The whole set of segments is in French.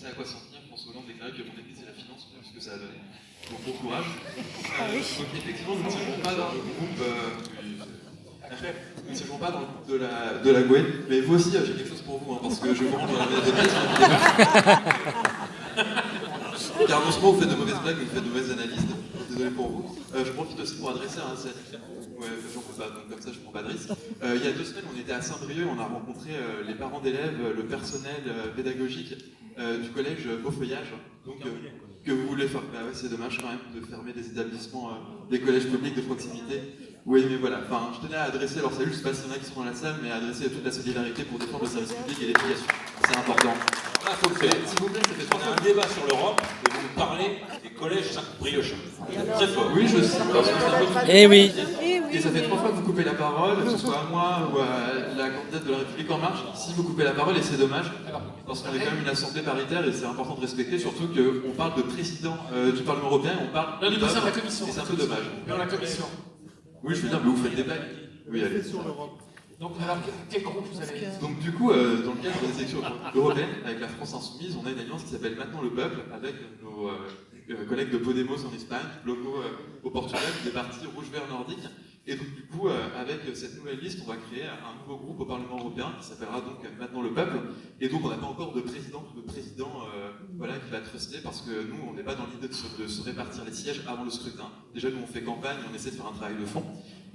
sait à quoi s'en tenir. François Hollande déclarait que mon ennemi c'est la finance, on a vu ce que ça a donné. Donc bon courage. Donc effectivement, nous ne siégeons pas dans le groupe. Nous ne siégeons pas dans le groupe de la GUE, mais vous aussi, j'ai quelque chose pour vous, hein, parce que je vous rends dans la mauvaise pièce. Car non seulement vous faites de mauvaises blagues, mais vous faites de mauvaises analyses. Désolé pour vous. Je profite aussi pour adresser un ouais, j'en peux pas, donc comme ça je prends pas de risque. Il y a 2 semaines, on était à Saint-Brieuc, on a rencontré les parents d'élèves, le personnel pédagogique du collège Beaufeuillage. Donc, que vous voulez faire. Bah ouais, c'est dommage quand même de fermer des établissements, des collèges publics de proximité. Oui, mais voilà. Enfin, je tenais à adresser, alors salut, je sais pas s'il y en a qui sont dans la salle, mais à adresser toute la solidarité pour défendre le service public et l'éducation. C'est important. Ah, faut le faire. S'il vous plaît, ça fait On a un débat sur l'Europe et vous nous parlez des collèges Saint-Brieuc. Très fort. Oui, je sais, parce que c'est un peu... Eh oui. Et ça fait 3 fois que vous coupez la parole, que ce soit à moi ou à la candidate de la République En Marche. Si vous coupez la parole, et c'est dommage, parce qu'on est quand même une assemblée paritaire et c'est important de respecter, surtout qu'on parle de président du Parlement européen, on parle Non, du président de la Commission. et c'est un peu dommage. Dans la Commission. Oui, je veux dire, mais vous faites des blagues. Oui, allez. Donc, alors, quel groupe vous avez? Donc du coup, dans le cadre des élections européennes, avec la France Insoumise, on a une alliance qui s'appelle Maintenant le Peuple, avec nos collègues de Podemos en Espagne, Bloco au Portugal, des partis rouge-vert nordiques. Et donc du coup, avec cette nouvelle liste, on va créer un nouveau groupe au Parlement européen qui s'appellera donc Maintenant le Peuple. Et donc on n'a pas encore de président voilà, qui va truster, parce que nous, on n'est pas dans l'idée de se répartir les sièges avant le scrutin. Déjà, nous, on fait campagne, on essaie de faire un travail de fond.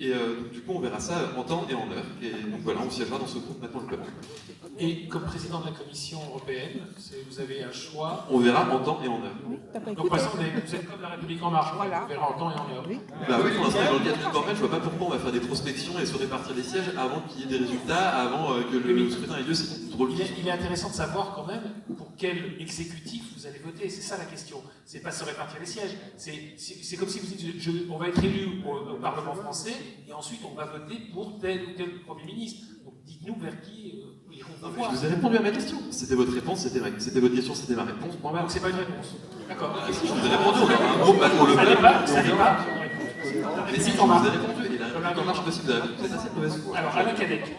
Et donc, du coup, on verra ça en temps et en heure. Et donc voilà, on siégera dans ce groupe Maintenant le Peuple. Et comme président de la Commission européenne, vous avez un choix. On verra en temps et en heure. Donc, par exemple, vous êtes comme la République En Marche, voilà. On verra en temps et en heure. Bah oui, pour l'instant, dans le cadre d'une campagne, je vois pas pourquoi on va faire des prospections et se répartir les sièges avant qu'il y ait des résultats, avant que le scrutin ait lieu. C'est trop logique. Il est intéressant de savoir quand même pour quel exécutif vous allez voter. C'est ça la question. C'est pas se répartir les sièges. C'est comme si vous dites, on va être élu au Parlement français et ensuite on va voter pour tel ou tel Premier ministre. Donc dites-nous vers qui on va voir. Je vous ai répondu à ma question. C'était votre réponse, c'était votre question, c'était ma réponse. Bon, Donc c'est pas une réponse. D'accord. Si je vous ai répondu, on aura un groupe Maintenant le Peuple. Ça n'est pas une réponse. Mais si, je vous ai répondu. Et la République En Marche, possible, vous avez répondu. C'est assez mauvaise foi. Alors, Alain Cadec.